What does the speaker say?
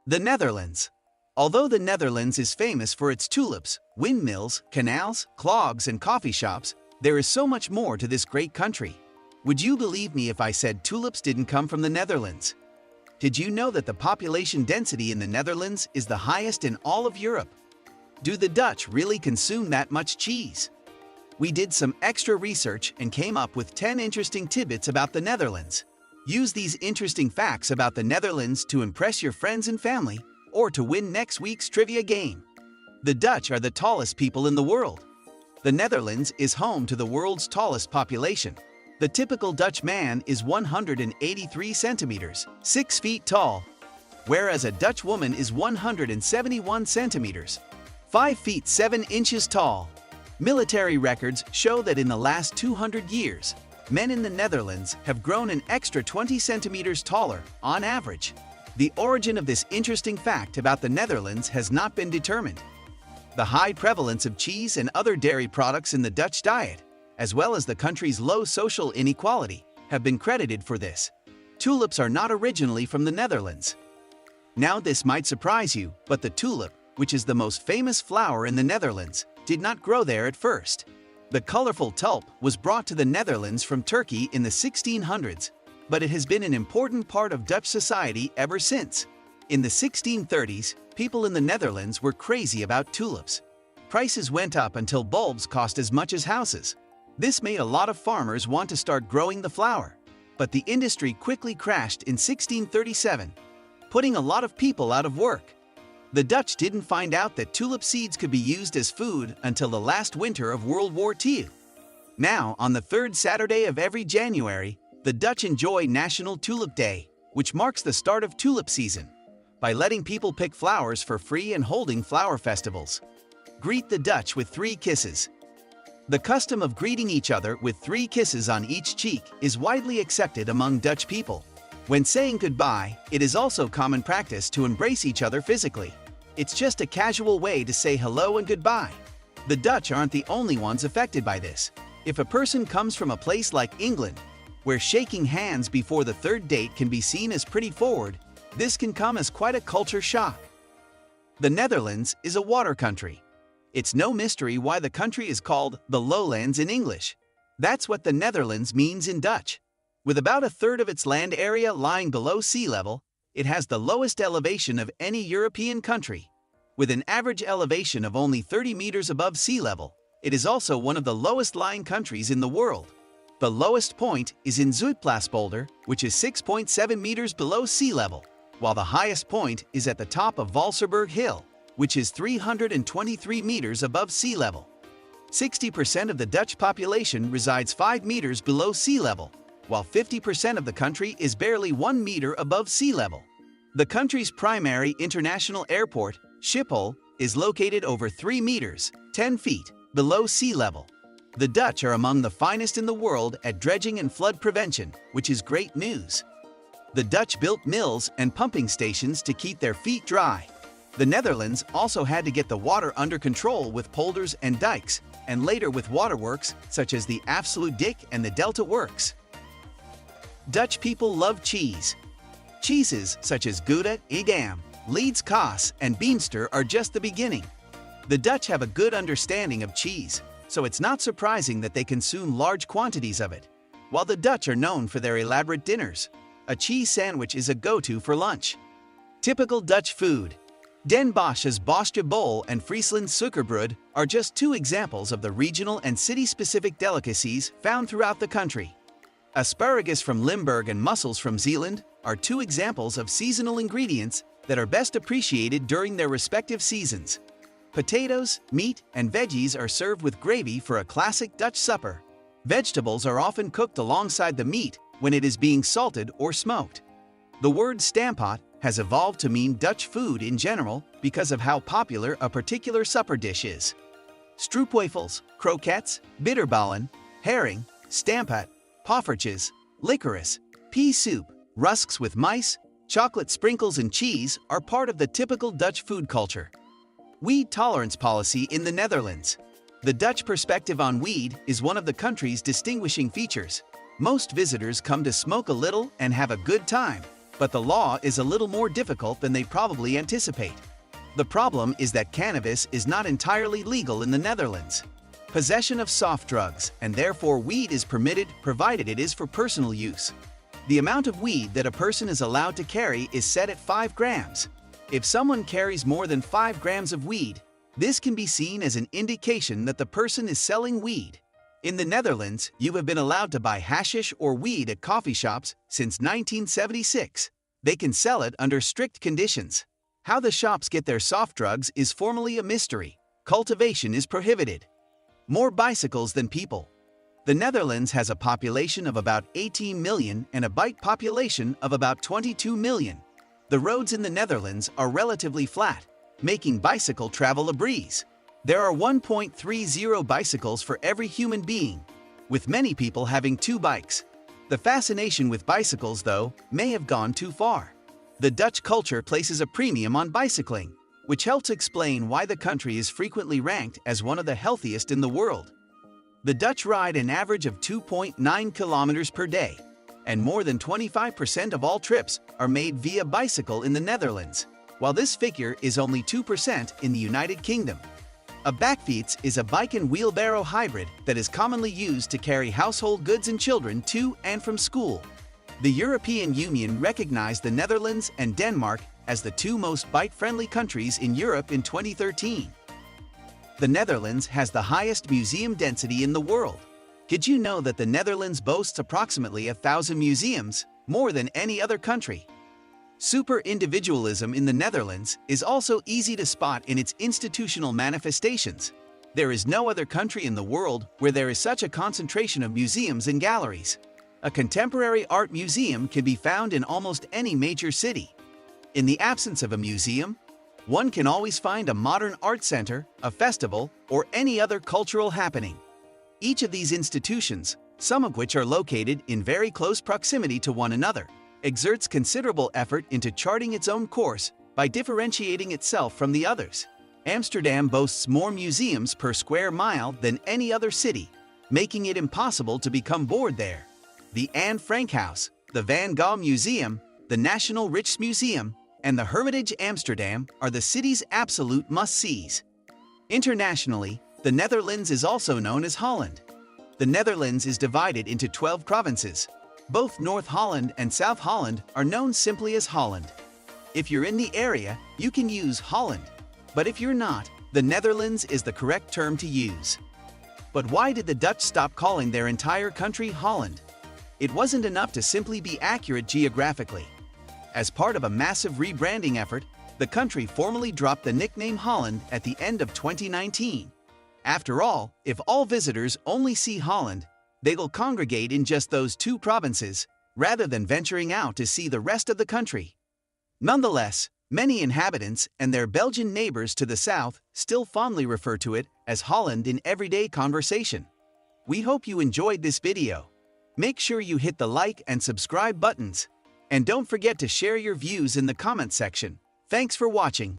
The Netherlands. Although the Netherlands is famous for its tulips, windmills, canals, clogs, and coffee shops, there is so much more to this great country. Would you believe me if I said tulips didn't come from the Netherlands? Did you know that the population density in the Netherlands is the highest in all of Europe? Do the Dutch really consume that much cheese? We did some extra research and came up with 10 interesting tidbits about the Netherlands. Use these interesting facts about the Netherlands to impress your friends and family, or to win next week's trivia game. The Dutch are the tallest people in the world. The Netherlands is home to the world's tallest population. The typical Dutch man is 183 centimeters, 6 feet tall, whereas a Dutch woman is 171 centimeters, 5 feet 7 inches tall. Military records show that in the last 200 years, men in the Netherlands have grown an extra 20 centimeters taller, on average. The origin of this interesting fact about the Netherlands has not been determined. The high prevalence of cheese and other dairy products in the Dutch diet, as well as the country's low social inequality, have been credited for this. Tulips are not originally from the Netherlands. Now this might surprise you, but the tulip, which is the most famous flower in the Netherlands, did not grow there at first. The colorful tulp was brought to the Netherlands from Turkey in the 1600s, but it has been an important part of Dutch society ever since. In the 1630s, people in the Netherlands were crazy about tulips. Prices went up until bulbs cost as much as houses. This made a lot of farmers want to start growing the flower, but the industry quickly crashed in 1637, putting a lot of people out of work. The Dutch didn't find out that tulip seeds could be used as food until the last winter of World War II. Now, on the third Saturday of every January, the Dutch enjoy National Tulip Day, which marks the start of tulip season, by letting people pick flowers for free and holding flower festivals. Greet the Dutch with 3 kisses. The custom of greeting each other with 3 kisses on each cheek is widely accepted among Dutch people. When saying goodbye, it is also common practice to embrace each other physically. It's just a casual way to say hello and goodbye. The Dutch aren't the only ones affected by this. If a person comes from a place like England, where shaking hands before the third date can be seen as pretty forward, this can come as quite a culture shock. The Netherlands is a water country. It's no mystery why the country is called the Lowlands in English. That's what the Netherlands means in Dutch. With about a third of its land area lying below sea level, it has the lowest elevation of any European country. With an average elevation of only 30 meters above sea level, it is also one of the lowest lying countries in the world. The lowest point is in Zuidplaspolder, which is 6.7 meters below sea level, while the highest point is at the top of Valserberg Hill, which is 323 meters above sea level. 60% of the Dutch population resides 5 meters below sea level, while 50% of the country is barely 1 meter above sea level. The country's primary international airport, Schiphol, is located over 3 meters, 10 feet, below sea level. The Dutch are among the finest in the world at dredging and flood prevention, which is great news. The Dutch built mills and pumping stations to keep their feet dry. The Netherlands also had to get the water under control with polders and dikes, and later with waterworks such as the Afsluitdijk and the Delta Works. Dutch people love cheese. Cheeses such as Gouda, Edam, Leeds Kaas, and Beemster are just the beginning. The Dutch have a good understanding of cheese, so it's not surprising that they consume large quantities of it. While the Dutch are known for their elaborate dinners, a cheese sandwich is a go-to for lunch. Typical Dutch food. Den Bosch's Boschje bol and Friesland Sukkerbrood are just 2 examples of the regional and city-specific delicacies found throughout the country. Asparagus from Limburg and mussels from Zeeland are 2 examples of seasonal ingredients that are best appreciated during their respective seasons. Potatoes, meat, and veggies are served with gravy for a classic Dutch supper. Vegetables are often cooked alongside the meat when it is being salted or smoked. The word stamppot has evolved to mean Dutch food in general because of how popular a particular supper dish is. Stroopwafels, croquettes, bitterballen, herring, stamppot, poffertjes, licorice, pea soup, rusks with mice, chocolate sprinkles and cheese are part of the typical Dutch food culture. Weed tolerance policy in the Netherlands. The Dutch perspective on weed is one of the country's distinguishing features. Most visitors come to smoke a little and have a good time, But the law is a little more difficult than they probably anticipate. The problem is that cannabis is not entirely legal in the Netherlands. Possession of soft drugs, and therefore weed, is permitted provided it is for personal use. The amount of weed that a person is allowed to carry is set at 5 grams. If someone carries more than 5 grams of weed, this can be seen as an indication that the person is selling weed. In the Netherlands, you have been allowed to buy hashish or weed at coffee shops since 1976. They can sell it under strict conditions. How the shops get their soft drugs is formally a mystery. Cultivation is prohibited. More bicycles than people. The Netherlands has a population of about 18 million and a bike population of about 22 million. The roads in the Netherlands are relatively flat, making bicycle travel a breeze. There are 1.30 bicycles for every human being, with many people having 2 bikes. The fascination with bicycles, though, may have gone too far. The Dutch culture places a premium on bicycling, which helps explain why the country is frequently ranked as one of the healthiest in the world. The Dutch ride an average of 2.9 kilometers per day, and more than 25% of all trips are made via bicycle in the Netherlands, while this figure is only 2% in the United Kingdom. A bakfiets is a bike and wheelbarrow hybrid that is commonly used to carry household goods and children to and from school. The European Union recognized the Netherlands and Denmark as the 2 most bike-friendly countries in Europe in 2013. The Netherlands has the highest museum density in the world. Did you know that the Netherlands boasts approximately 1,000 museums, more than any other country? Super individualism in the Netherlands is also easy to spot in its institutional manifestations. There is no other country in the world where there is such a concentration of museums and galleries. A contemporary art museum can be found in almost any major city. In the absence of a museum, one can always find a modern art center, a festival, or any other cultural happening. Each of these institutions, some of which are located in very close proximity to one another, exerts considerable effort into charting its own course by differentiating itself from the others. Amsterdam boasts more museums per square mile than any other city, making it impossible to become bored there. The Anne Frank House, the Van Gogh Museum, the National Rijksmuseum, and the Hermitage Amsterdam are the city's absolute must-sees. Internationally, the Netherlands is also known as Holland. The Netherlands is divided into 12 provinces. Both North Holland and South Holland are known simply as Holland. If you're in the area, you can use Holland. But if you're not, the Netherlands is the correct term to use. But why did the Dutch stop calling their entire country Holland? It wasn't enough to simply be accurate geographically. As part of a massive rebranding effort, the country formally dropped the nickname Holland at the end of 2019. After all, if all visitors only see Holland, they will congregate in just those 2 provinces, rather than venturing out to see the rest of the country. Nonetheless, many inhabitants and their Belgian neighbors to the south still fondly refer to it as Holland in everyday conversation. We hope you enjoyed this video. Make sure you hit the like and subscribe buttons. And don't forget to share your views in the comment section. Thanks for watching.